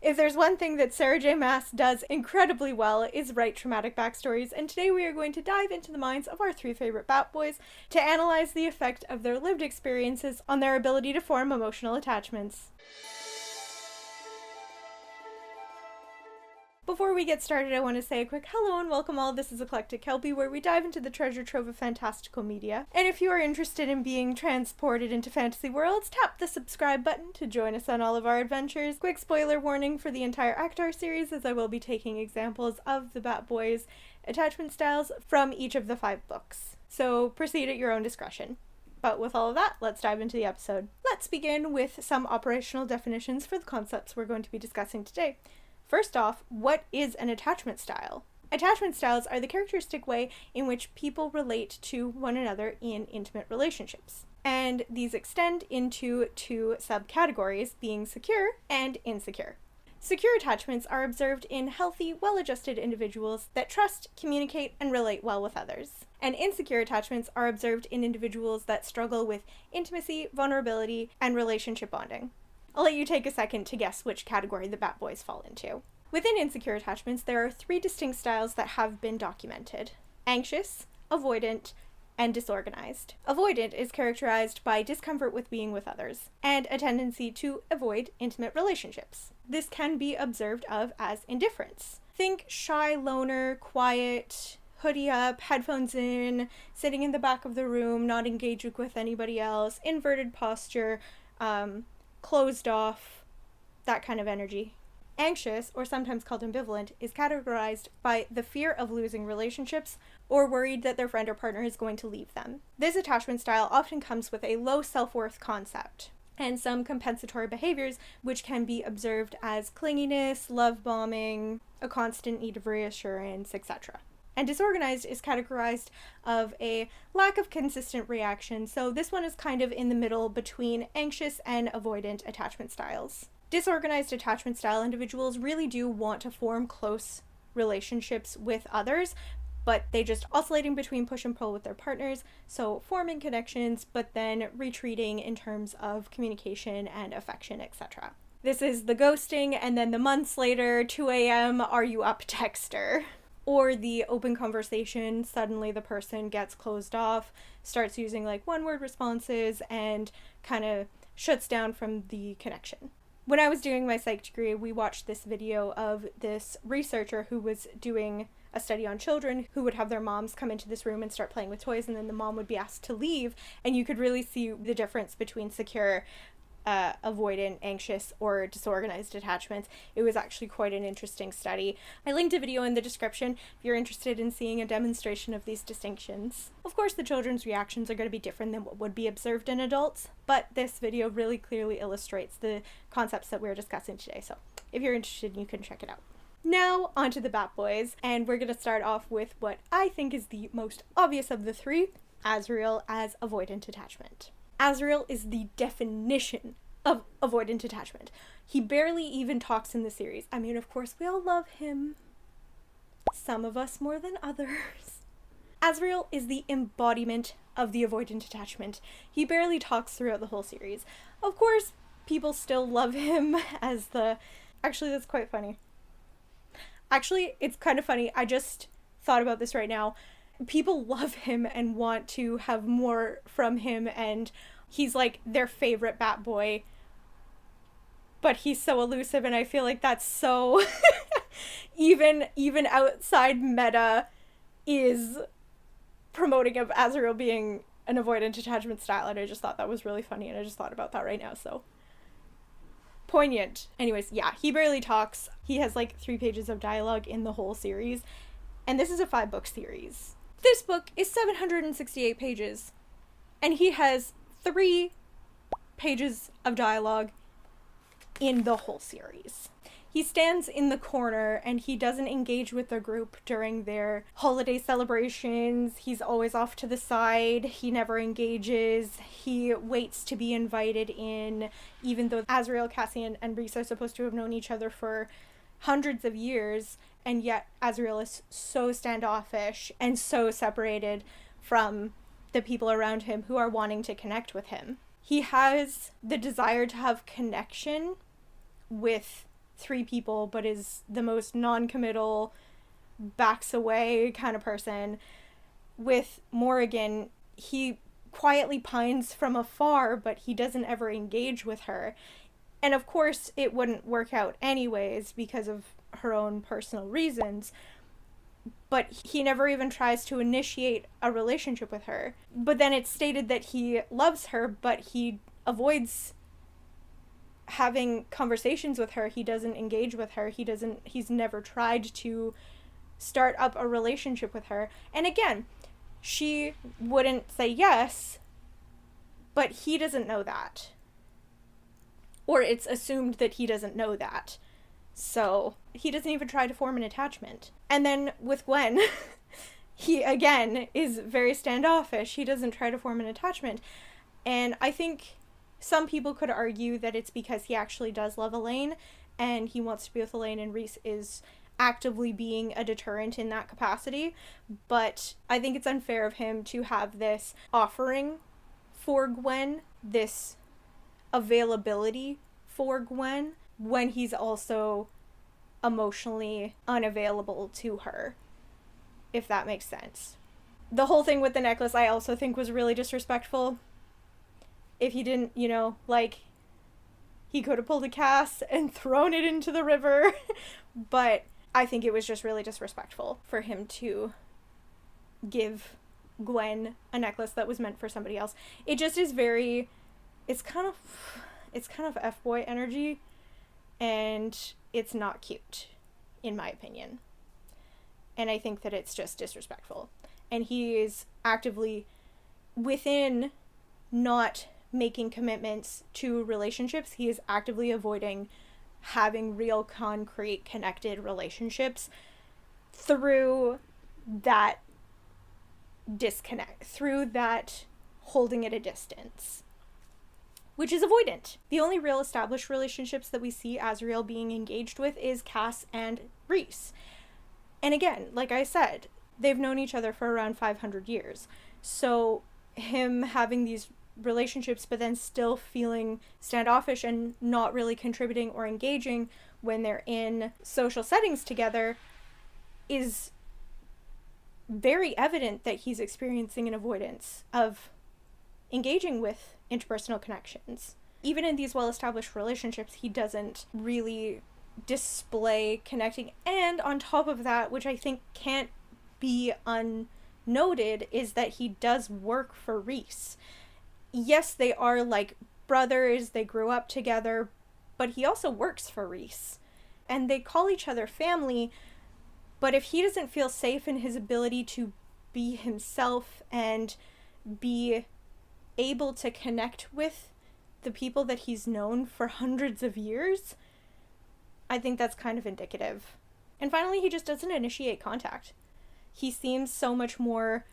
If there's one thing that Sarah J. Maas does incredibly well is write traumatic backstories, and today we are going to dive into the minds of our 3 favorite Bat Boys to analyze the effect of their lived experiences on their ability to form emotional attachments. Before we get started, I want to say a quick hello and welcome all. This is Eclectic Kelpie, where we dive into the treasure trove of fantastical media. And if you are interested in being transported into fantasy worlds, tap the subscribe button to join us on all of our adventures. Quick spoiler warning for the entire ACOTAR series, as I will be taking examples of the Bat Boys' attachment styles from each of the 5 books. So proceed at your own discretion. But with all of that, let's dive into the episode. Let's begin with some operational definitions for the concepts we're going to be discussing today. First off, what is an attachment style? Attachment styles are the characteristic way in which people relate to one another in intimate relationships. And these extend into 2 subcategories, being secure and insecure. Secure attachments are observed in healthy, well-adjusted individuals that trust, communicate, and relate well with others. And insecure attachments are observed in individuals that struggle with intimacy, vulnerability, and relationship bonding. I'll let you take a second to guess which category the Bat Boys fall into. Within insecure attachments, there are 3 distinct styles that have been documented: anxious, avoidant, and disorganized. Avoidant is characterized by discomfort with being with others, and a tendency to avoid intimate relationships. This can be observed of as indifference. Think shy loner, quiet, hoodie up, headphones in, sitting in the back of the room, not engaging with anybody else, inverted posture, closed off, that kind of energy. Anxious, or sometimes called ambivalent, is categorized by the fear of losing relationships or worried that their friend or partner is going to leave them. This attachment style often comes with a low self-worth concept and some compensatory behaviors which can be observed as clinginess, love bombing, a constant need of reassurance, etc. And disorganized is categorized of a lack of consistent reaction, so this one is kind of in the middle between anxious and avoidant attachment styles. Disorganized attachment style individuals really do want to form close relationships with others, but they just oscillating between push and pull with their partners, so forming connections, but then retreating in terms of communication and affection, etc. This is the ghosting, and then the months later, 2 a.m., are you up texter? Or the open conversation, suddenly the person gets closed off, starts using like one-word responses, and kind of shuts down from the connection. When I was doing my psych degree, we watched this video of this researcher who was doing a study on children who would have their moms come into this room and start playing with toys, and then the mom would be asked to leave, and you could really see the difference between secure, avoidant, anxious, or disorganized attachments. It was actually quite an interesting study. I linked a video in the description if you're interested in seeing a demonstration of these distinctions. Of course, the children's reactions are going to be different than what would be observed in adults, but this video really clearly illustrates the concepts that we're discussing today, so if you're interested, you can check it out. Now, onto the Bat Boys, and we're going to start off with what I think is the most obvious of the 3, Azriel as avoidant attachment. Azriel is the definition of avoidant attachment. He barely even talks in the series. I mean, of course, we all love him. Some of us more than others. Azriel is the embodiment of the avoidant attachment. He barely talks throughout the whole series. Of course, people still love him as the... Actually, that's quite funny. Actually, it's kind of funny. I just thought about this right now. People love him and want to have more from him, and he's like their favorite Bat Boy, but he's so elusive, and I feel like that's so even outside meta is promoting of Azriel being an avoidant attachment style, and I just thought that was really funny, and I just thought about that right now, so poignant. Anyways, yeah, he barely talks. He has like 3 pages of dialogue in the whole series, and this is a 5-book series. This book is 768 pages, and he has 3 pages of dialogue in the whole series. He stands in the corner, and he doesn't engage with the group during their holiday celebrations. He's always off to the side. He never engages. He waits to be invited in, even though Azriel, Cassian, and Rhys are supposed to have known each other for hundreds of years, and yet Azriel is so standoffish and so separated from the people around him who are wanting to connect with him. He has the desire to have connection with three people, but is the most non-committal, backs away kind of person. With Morrigan, he quietly pines from afar, but he doesn't ever engage with her. And of course, it wouldn't work out anyways because of her own personal reasons. But he never even tries to initiate a relationship with her. But then it's stated that he loves her, but he avoids having conversations with her. He doesn't engage with her. He's never tried to start up a relationship with her. And again, she wouldn't say yes, but he doesn't know that. Or it's assumed that he doesn't know that. So he doesn't even try to form an attachment. And then with Gwen, he again is very standoffish. He doesn't try to form an attachment. And I think some people could argue that it's because he actually does love Elaine and he wants to be with Elaine, and Rhys is actively being a deterrent in that capacity. But I think it's unfair of him to have this offering for Gwen, this availability for Gwen, when he's also emotionally unavailable to her, if that makes sense. The whole thing with the necklace I also think was really disrespectful. If he didn't, he could have pulled a Cass and thrown it into the river, but I think it was just really disrespectful for him to give Gwen a necklace that was meant for somebody else. It just is it's kind of F-boy energy, and it's not cute, in my opinion. And I think that it's just disrespectful. And he is actively, within not making commitments to relationships, he is actively avoiding having real, concrete, connected relationships through that disconnect, through that holding at a distance, which is avoidant. The only real established relationships that we see Azriel being engaged with is Cass and Rhys. And again, like I said, they've known each other for around 500 years. So him having these relationships but then still feeling standoffish and not really contributing or engaging when they're in social settings together is very evident that he's experiencing an avoidance of engaging with interpersonal connections. Even in these well-established relationships, he doesn't really display connecting. And on top of that, which I think can't be unnoted, is that he does work for Rhys. Yes, they are like brothers, they grew up together, but he also works for Rhys. And they call each other family, but if he doesn't feel safe in his ability to be himself and be able to connect with the people that he's known for hundreds of years, I think that's kind of indicative. And finally, he just doesn't initiate contact. He seems so much more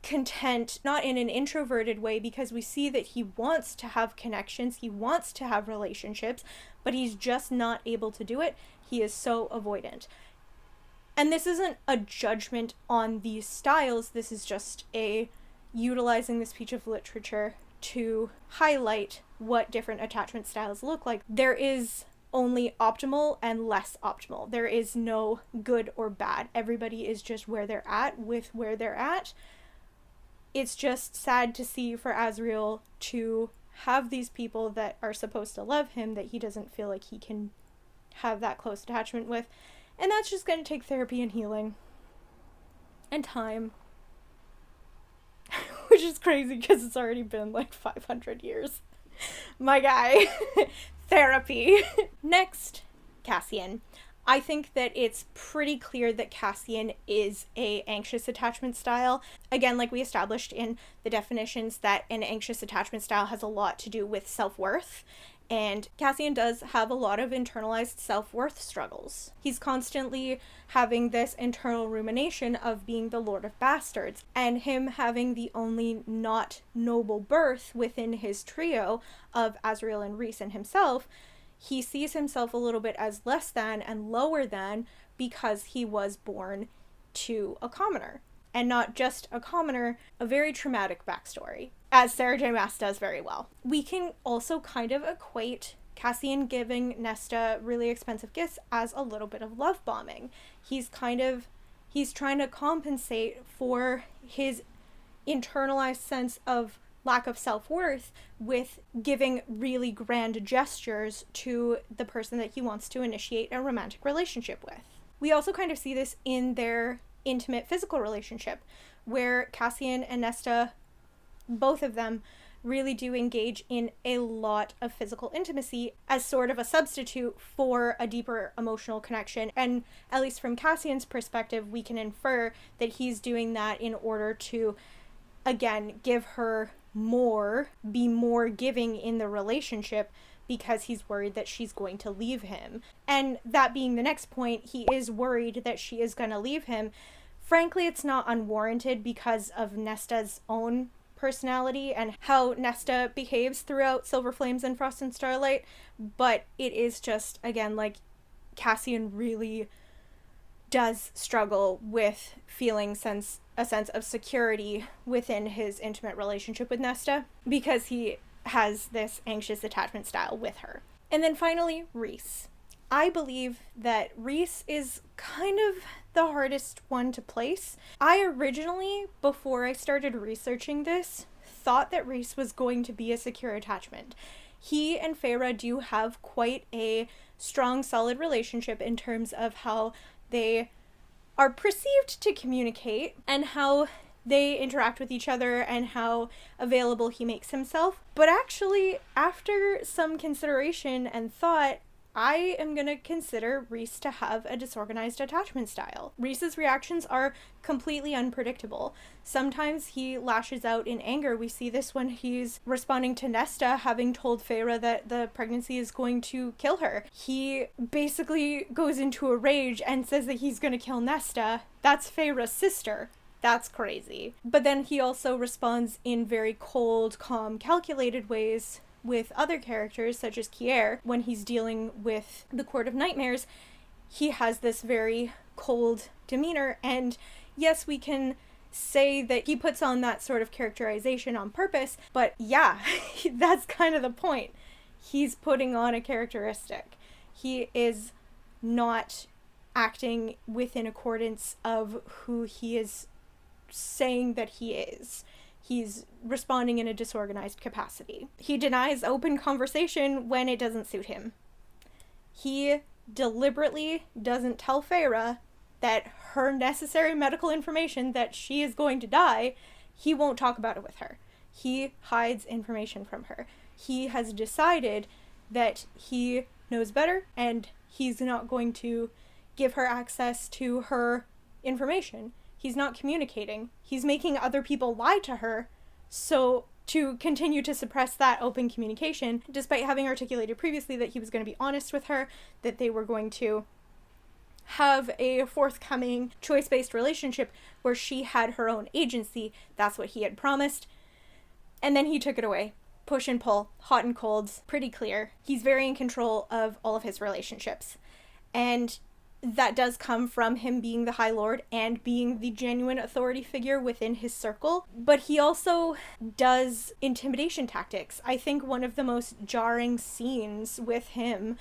content, not in an introverted way, because we see that he wants to have connections, he wants to have relationships, but he's just not able to do it. He is so avoidant. And this isn't a judgment on these styles, this is just utilizing this piece of literature to highlight what different attachment styles look like. There is only optimal and less optimal. There is no good or bad. Everybody is just where they're at with where they're at. It's just sad to see for Azriel to have these people that are supposed to love him that he doesn't feel like he can have that close attachment with. And that's just going to take therapy and healing. And time. Which is crazy because it's already been like 500 years. My guy. Therapy. Next, Cassian. I think that it's pretty clear that Cassian is a anxious attachment style. Again, like we established in the definitions, that an anxious attachment style has a lot to do with self-worth. And Cassian does have a lot of internalized self-worth struggles. He's constantly having this internal rumination of being the Lord of Bastards, and him having the only not noble birth within his trio of Azriel and Rhys and himself. He sees himself a little bit as less than and lower than because he was born to a commoner. And not just a commoner, a very traumatic backstory, as Sarah J. Maas does very well. We can also kind of equate Cassian giving Nesta really expensive gifts as a little bit of love bombing. He's trying to compensate for his internalized sense of lack of self-worth with giving really grand gestures to the person that he wants to initiate a romantic relationship with. We also kind of see this in their intimate physical relationship, where Cassian and Nesta, both of them, really do engage in a lot of physical intimacy as sort of a substitute for a deeper emotional connection. And at least from Cassian's perspective, we can infer that he's doing that in order to, again, give her more, be more giving in the relationship, because he's worried that she's going to leave him. And that being the next point, he is worried that she is going to leave him. Frankly, it's not unwarranted because of Nesta's own personality and how Nesta behaves throughout Silver Flames and Frost and Starlight, but it is just, again, like, Cassian really does struggle with feeling a sense of security within his intimate relationship with Nesta, because he has this anxious attachment style with her. And then finally, Rhys. I believe that Rhys is kind of the hardest one to place. I originally, before I started researching this, thought that Rhys was going to be a secure attachment. He and Feyre do have quite a strong, solid relationship in terms of how they are perceived to communicate and how they interact with each other and how available he makes himself. But actually, after some consideration and thought, I am going to consider Rhys to have a disorganized attachment style. Rhys's reactions are completely unpredictable. Sometimes he lashes out in anger. We see this when he's responding to Nesta having told Feyre that the pregnancy is going to kill her. He basically goes into a rage and says that he's going to kill Nesta. That's Feyre's sister. That's crazy. But then he also responds in very cold, calm, calculated ways with other characters, such as Kier. When he's dealing with the Court of Nightmares, he has this very cold demeanor, and yes, we can say that he puts on that sort of characterization on purpose, but yeah, that's kind of the point. He's putting on a characteristic. He is not acting within accordance of who he is saying that he is. He's responding in a disorganized capacity. He denies open conversation when it doesn't suit him. He deliberately doesn't tell Feyre that her necessary medical information, that she is going to die, he won't talk about it with her. He hides information from her. He has decided that he knows better and he's not going to give her access to her information. He's not communicating. He's making other people lie to her, so to continue to suppress that open communication, despite having articulated previously that he was going to be honest with her, that they were going to have a forthcoming choice-based relationship where she had her own agency. That's what he had promised. And then he took it away. Push and pull, hot and cold, pretty clear. He's very in control of all of his relationships. And that does come from him being the High Lord and being the genuine authority figure within his circle. But he also does intimidation tactics. I think one of the most jarring scenes with him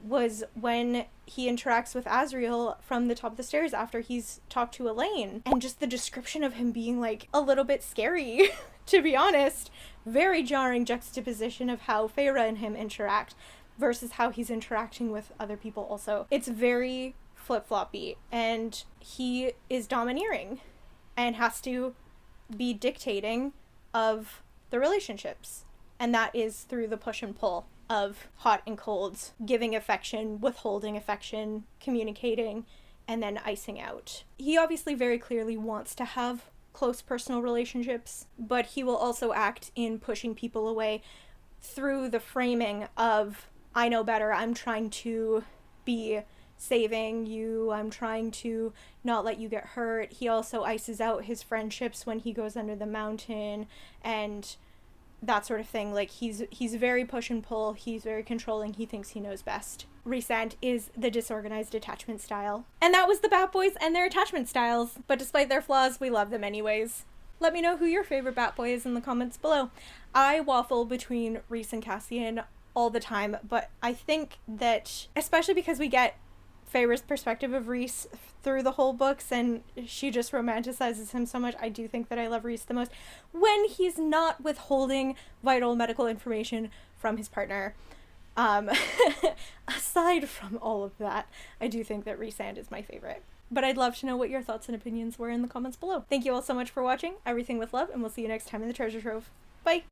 was when he interacts with Azriel from the top of the stairs after he's talked to Elaine. And just the description of him being, like, a little bit scary, to be honest. Very jarring juxtaposition of how Feyre and him interact versus how he's interacting with other people also. It's very flip-floppy, and he is domineering and has to be dictating of the relationships. And that is through the push and pull of hot and cold, giving affection, withholding affection, communicating, and then icing out. He obviously very clearly wants to have close personal relationships, but he will also act in pushing people away through the framing of, I know better, I'm trying to be saving you, I'm trying to not let you get hurt. He also ices out his friendships when he goes under the mountain and that sort of thing. Like, he's very push and pull, he's very controlling, he thinks he knows best. Rhysand is the disorganized attachment style. And that was the Bat Boys and their attachment styles, but despite their flaws, we love them anyways. Let me know who your favorite Bat Boy is in the comments below. I waffle between Rhys and Cassian all the time, but I think that, especially because we get Feyre's perspective of Rhys through the whole books, and she just romanticizes him so much, I do think that I love Rhys the most when he's not withholding vital medical information from his partner. Aside from all of that, I do think that Rhysand is my favorite. But I'd love to know what your thoughts and opinions were in the comments below. Thank you all so much for watching. Everything with love, and we'll see you next time in the Treasure Trove. Bye!